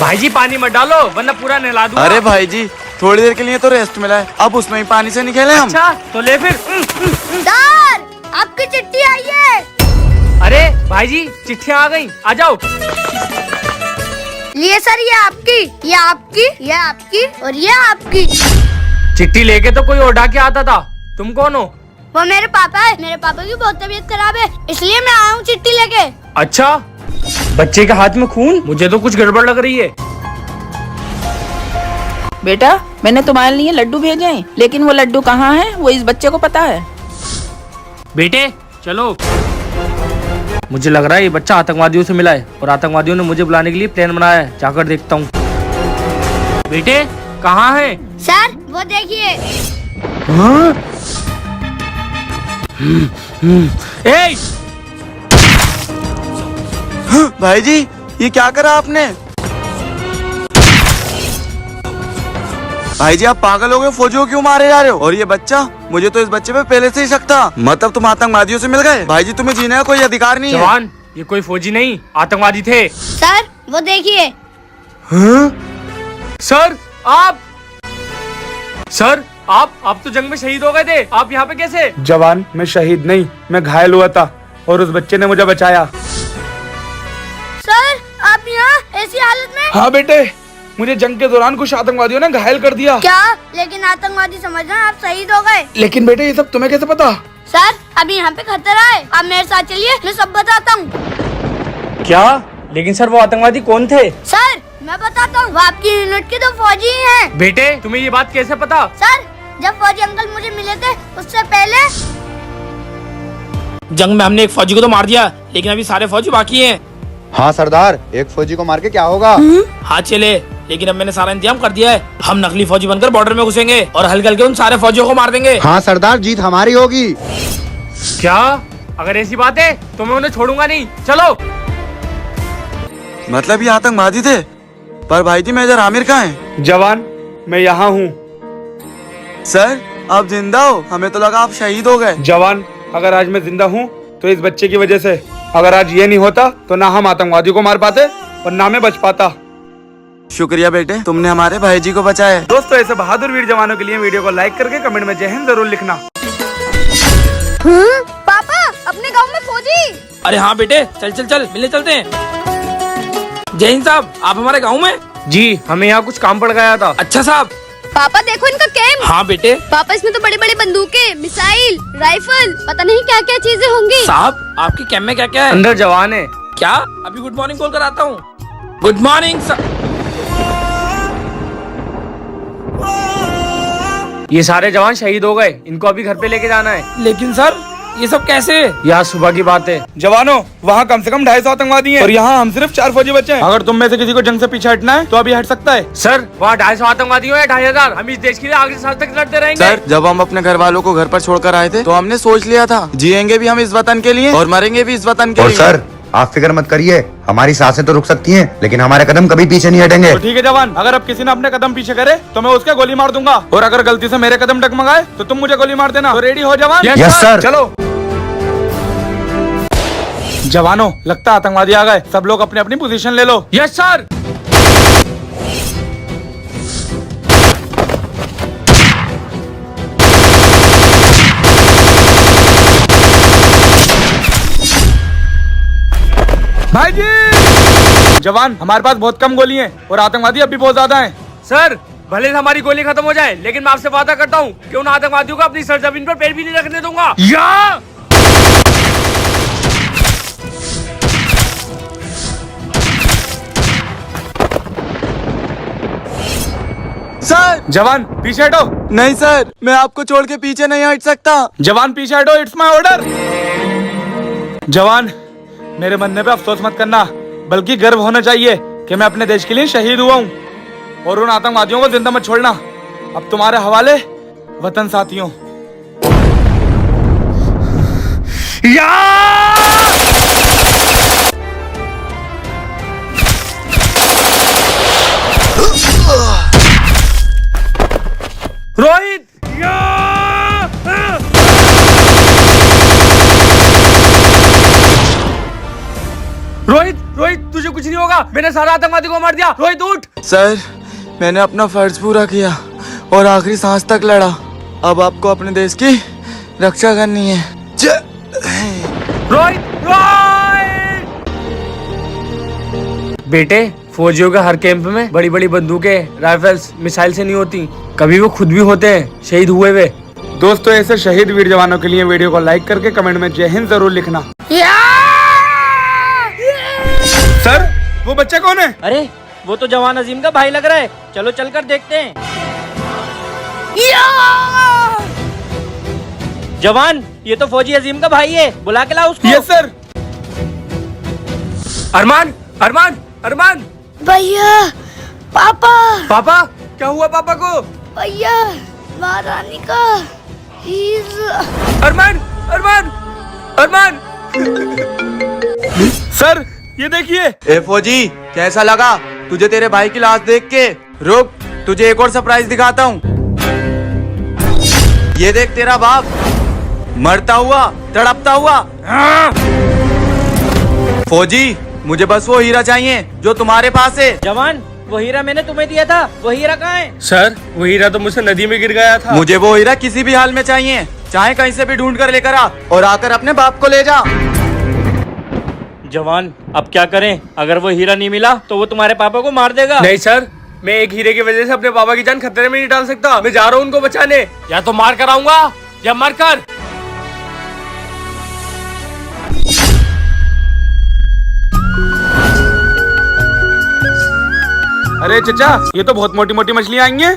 भाई जी पानी मत डालो वरना पूरा नहला दूंगा। अरे भाई जी थोड़ी देर के लिए तो रेस्ट मिला है, अब उसमें ही पानी से निकले हम। अच्छा तो ले फिर। सर आपकी चिट्ठी आई है। अरे भाई जी चिट्ठियाँ आ गई, आ जाओ। लिए सर ये आपकी, ये आपकी, ये आपकी और ये आपकी। चिट्ठी लेके तो कोई और डाके आता था, तुम कौन हो? वो मेरे पापा है, मेरे पापा की बहुत तबीयत खराब है इसलिए मैं आया हूँ चिट्ठी लेके। अच्छा बच्चे के हाथ में खून, मुझे तो कुछ गड़बड़ लग रही है। बेटा मैंने तुम्हारे लिए लड्डू भेजे हैं, लेकिन वो लड्डू कहाँ हैं वो इस बच्चे को पता है। बेटे चलो, मुझे लग रहा है ये बच्चा आतंकवादियों से मिला है और आतंकवादियों ने मुझे बुलाने के लिए प्लान बनाया है, जाकर देखता हूँ। बेटे कहाँ है? सर वो देखिए। हाँ? ए! भाई जी ये क्या करा आपने? भाई जी आप पागल हो गए, फौजियों क्यों मारे जा रहे हो? और ये बच्चा, मुझे तो इस बच्चे पे पहले से ही शक था। मतलब तुम आतंकवादियों से मिल गए? भाई जी तुम्हें जीने का कोई अधिकार नहीं है। जवान ये कोई फौजी नहीं आतंकवादी थे। सर वो देखिए। हाँ? सर आप तो जंग में शहीद हो गए थे, आप यहाँ पे कैसे? जवान मैं शहीद नहीं, मैं घायल हुआ था और उस बच्चे ने मुझे बचाया। सर आप यहाँ ऐसी हालत में? हाँ बेटे, मुझे जंग के दौरान कुछ आतंकवादियों ने घायल कर दिया। क्या? लेकिन आतंकवादी समझना आप शहीद हो गए। लेकिन बेटे ये सब तुम्हें कैसे पता? सर अभी यहाँ पे खतरा है, आप मेरे साथ चलिए, मैं सब बताता हूँ। क्या? लेकिन सर वो आतंकवादी कौन थे? सर मैं बताता हूँ, वो आपकी यूनिट के तो फौजी हैं। बेटे तुम्हें ये बात कैसे पता? सर जब फौजी अंकल मुझे मिले थे उससे पहले। जंग में हमने एक फौजी को तो मार दिया, लेकिन अभी सारे फौजी बाकी हैं। हाँ सरदार, एक फौजी को मार के क्या होगा? हाँ चले, लेकिन अब मैंने सारा इंतजाम कर दिया है, हम नकली फौजी बनकर बॉर्डर में घुसेंगे और हल्के हल्के उन सारे फौजियों को मार देंगे। हाँ सरदार, जीत हमारी होगी। क्या? अगर ऐसी बात है तो मैं उन्हें छोड़ूंगा नहीं, चलो। मतलब ये आतंकवादी थे? पर भाई जी मेजर आमिर कहाँ है? जवान मैं यहाँ हूँ। सर आप जिंदा हो? हमें तो लगा आप शहीद हो गए। जवान अगर आज मैं जिंदा हूँ तो इस बच्चे की वजह से, अगर आज ये नहीं होता तो ना हम आतंकवादियों को मार पाते और ना मैं बच पाता। शुक्रिया बेटे, तुमने हमारे भाई जी को बचाया। दोस्तों ऐसे बहादुर वीर जवानों के लिए वीडियो को लाइक करके कमेंट में जय हिंद जरूर लिखना। पापा अपने गांव में फौजी। अरे हाँ बेटे, चल चल चल मिलने चलते हैं। जय हिंद साहब, आप हमारे गाँव में? जी हमें यहाँ कुछ काम पड़ गया था। अच्छा साहब। पापा देखो इनका कैंप। हाँ बेटे। पापा इसमें तो बड़ी बड़ी बंदूकें, मिसाइल, राइफल, पता नहीं क्या क्या चीजें होंगी। साहब आपके कैंप में क्या क्या है? अंदर जवान है। क्या? अभी गुड मॉर्निंग कॉल कर आता हूँ। Good morning sir. ये सारे जवान शहीद हो गए, इनको अभी घर पे लेके जाना है। लेकिन सर ये सब कैसे? यार सुबह की बात है। जवानों वहाँ कम से कम 250 आतंकवादी हैं और यहाँ हम सिर्फ 4 फौजी बचे हैं। अगर तुम में से किसी को जंग से पीछे हटना है तो अभी हट सकता है। सर वहाँ 250 आतंकवादी है, 2500। हम इस देश के लिए आगे साल तक लड़ते रहेंगे। सर जब हम अपने घर वालों को घर पर छोड़कर आए थे तो हमने सोच लिया था जिएंगे भी हम इस वतन के लिए और मरेंगे भी इस वतन के और लिए। सर आप फिक्र मत करिए, हमारी सांसें तो रुक सकती हैं, लेकिन हमारे कदम कभी पीछे नहीं हटेंगे। तो ठीक है जवान, अगर अब किसी ने अपने कदम पीछे करे तो मैं उसके गोली मार दूंगा, और अगर गलती से मेरे कदम डगमगाए तो तुम मुझे गोली मार देना। तो रेडी हो जवान? Yes sir. चलो जवानों, लगता है आतंकवादी आ गए, सब लोग अपनी अपनी पोजीशन ले लो। Yes sir. भाई जी जवान हमारे पास बहुत कम गोली हैं और आतंकवादी अभी बहुत ज्यादा हैं। सर भले से हमारी गोली खत्म हो जाए, लेकिन मैं आपसे वादा करता हूँ कि उन आतंकवादियों को अपनी सरजमीन पर पैर भी नहीं रखने दूंगा। या सर जवान पीछे हटो। नहीं सर, मैं आपको छोड़ के पीछे नहीं हट सकता। जवान पीछे हटो, इट्स माय ऑर्डर। जवान मेरे मरने पे अफसोस मत करना, बल्कि गर्व होना चाहिए कि मैं अपने देश के लिए शहीद हुआ हूँ, और उन आतंकवादियों को जिंदा मत छोड़ना। अब तुम्हारे हवाले वतन साथियों। रोहित रोहित रोहित तुझे कुछ नहीं होगा। मैंने सारा आतंकवादी को मार दिया। रोहित उठ। सर, मैंने अपना फर्ज पूरा किया और आखिरी सांस तक लड़ा। अब आपको अपने देश की रक्षा करनी है। रोहित, बेटे, फौजियों के हर कैंप में बड़ी बड़ी बंदूकें, राइफल्स, मिसाइल से नहीं होती, कभी वो खुद भी होते हैं शहीद हुए हुए। दोस्तों, ऐसे शहीद वीर जवानों के लिए वीडियो को लाइक करके कमेंट में जय हिंद जरूर लिखना। सर, वो बच्चा कौन है? अरे वो तो जवान अजीम का भाई लग रहा है, चलो चलकर देखते हैं। जवान, ये तो फौजी अजीम का भाई है, बुला के लाओ उसको। Yes sir. अरमान, अरमान, अरमान। भैया, पापा, पापा, क्या हुआ पापा को? भैया, महारानी का अरमान, अरमान, अरमान। सर, ये देखिए। ए फौजी, कैसा लगा तुझे तेरे भाई की लाश देख के? रुक, तुझे एक और सरप्राइज दिखाता हूँ। ये देख तेरा बाप मरता हुआ, तड़पता हुआ। फौजी, मुझे बस वो हीरा चाहिए जो तुम्हारे पास है। जवान, वो हीरा मैंने तुम्हें दिया था, वो हीरा कहाँ है? सर, वो हीरा तो मुझसे नदी में गिर गया था। मुझे वो हीरा किसी भी हाल में चाहिए, चाहे कहीं से भी ढूंढ कर लेकर आ और आकर अपने बाप को ले जा। जवान, अब क्या करें? अगर वो हीरा नहीं मिला तो वो तुम्हारे पापा को मार देगा। नहीं सर, मैं एक हीरे की वजह से अपने पापा की जान खतरे में नहीं डाल सकता। मैं जा रहा हूँ उनको बचाने। या तो मार कर आऊंगा या मर कर। अरे चचा, ये तो बहुत मोटी मोटी मछलियाँ आई हैं।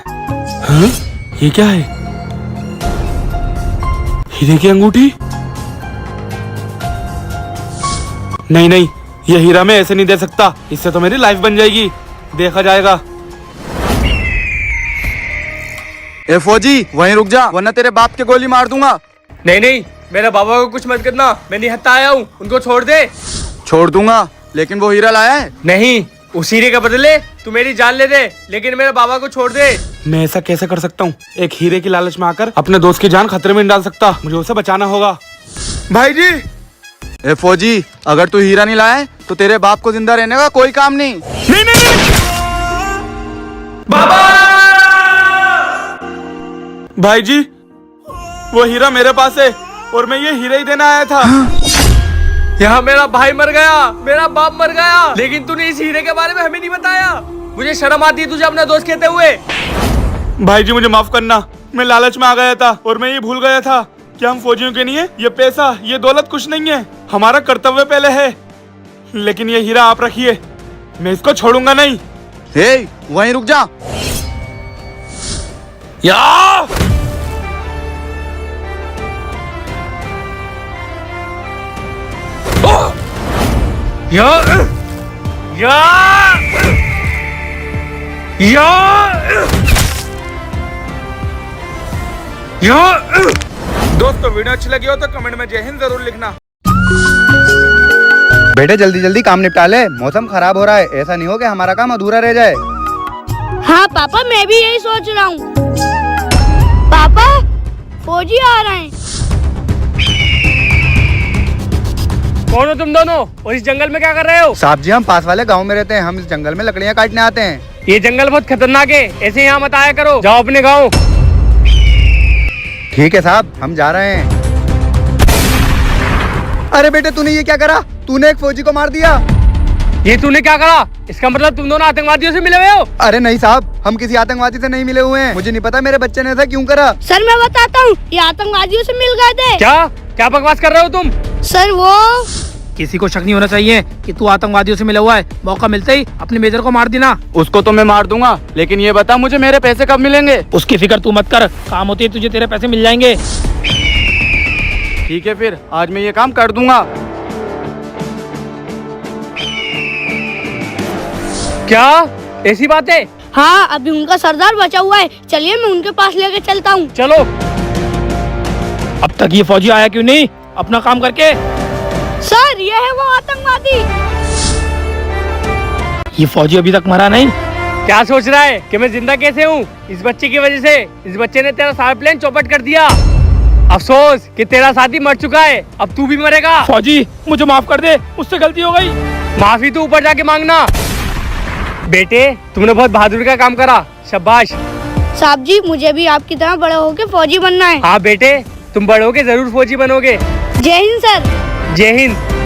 हाँ? ये क्या है? हीरे की अंगूठी? नहीं नहीं, ये हीरा मैं ऐसे नहीं दे सकता, इससे तो मेरी लाइफ बन जाएगी। देखा जाएगा। ए फौजी, वहीं रुक जा वरना तेरे बाप के गोली मार दूंगा। नहीं नहीं, मेरे बाबा को कुछ मत करना, मैं निहत्था आया हूँ, उनको छोड़ दे। छोड़ दूंगा, लेकिन वो हीरा लाया है? नहीं, उस हीरे के बदले तू मेरी जान ले दे, लेकिन मेरे बाबा को छोड़ दे। मैं ऐसा कैसे कर सकता हूँ? एक हीरे की लालच में आकर अपने दोस्त की जान खतरे में नहीं डाल सकता। मुझे उसे बचाना होगा। भाई जी। ए फौजी, अगर तू हीरा नहीं लाया तो तेरे बाप को जिंदा रहने का कोई काम नहीं। नहीं नहीं, नहीं। बाबा! भाई जी, वो हीरा मेरे पास है और मैं ये हीरा ही देना आया था। यहाँ मेरा भाई मर गया, मेरा बाप मर गया, लेकिन तूने इस हीरे के बारे में हमें नहीं बताया। मुझे शर्म आती है तुझे अपना दोस्त कहते हुए। भाई जी, मुझे माफ करना, मैं लालच में आ गया था और मैं ये भूल गया था कि हम फौजियों के लिए ये पैसा, ये दौलत कुछ नहीं है, हमारा कर्तव्य पहले है। लेकिन ये हीरा आप रखिए, मैं इसको छोड़ूंगा नहीं। हे, वहीं रुक जा। या! या! या! या! या! दोस्तों, वीडियो अच्छी लगी हो तो कमेंट में जय हिंद जरूर लिखना। बेटे जल्दी जल्दी काम निपटा ले, मौसम खराब हो रहा है, ऐसा नहीं हो कि हमारा काम अधूरा रह जाए। हाँ पापा, मैं भी यही सोच रहा हूँ। पापा, फौजी आ रहे हैं। कौन हो तुम दोनों और इस जंगल में क्या कर रहे हो? साहब जी, हम पास वाले गांव में रहते हैं, हम इस जंगल में लकड़ियां काटने आते हैं। ये जंगल बहुत खतरनाक है, ऐसे यहाँ मत आया करो, जाओ अपने गाँव। ठीक है साहब, हम जा रहे हैं। अरे बेटे, तूने ये क्या करा? तूने एक फौजी को मार दिया। ये तूने क्या करा? इसका मतलब तुम दोनों आतंकवादियों से मिले हुए हो? अरे नहीं साहब, हम किसी आतंकवादी से नहीं मिले हुए हैं। मुझे नहीं पता मेरे बच्चे ने ऐसा क्यों करा। सर मैं बताता हूँ, ये आतंकवादियों से मिल गए थे। क्या क्या बकवास कर रहे हो तुम? सर वो किसी को शक नहीं होना चाहिए कि तू आतंकवादियों से मिला हुआ है। मौका मिलते ही अपने मेजर को मार देना। उसको तो मैं मार दूंगा, लेकिन ये बता मुझे मेरे पैसे कब मिलेंगे? उसकी फिक्र तू मत कर, काम होती है तुझे तेरे पैसे मिल जाएंगे। ठीक है, फिर आज मैं ये काम कर दूंगा। क्या ऐसी बात है? हाँ, अभी उनका सरदार बचा हुआ है, चलिए मैं उनके पास लेके चलता हूँ। चलो। अब तक ये फौजी आया क्यों नहीं अपना काम करके? सर ये है वो आतंकवादी। ये फौजी अभी तक मरा नहीं। क्या सोच रहा है कि मैं जिंदा कैसे हूँ? इस बच्चे की वजह से। इस बच्चे ने तेरा सारा प्लान चौपट कर दिया। अफसोस कि तेरा साथी मर चुका है, अब तू भी मरेगा। फौजी मुझे माफ कर दे, मुझसे गलती हो गई। माफी तो ऊपर जाके मांगना। बेटे तुमने बहुत बहादुरी का काम करा, शाबाश। साहब जी मुझे भी आपकी तरह बड़ा होके फौजी बनना है। हाँ बेटे तुम बड़े होके जरूर फौजी बनोगे। जय हिंद सर। जय हिंद।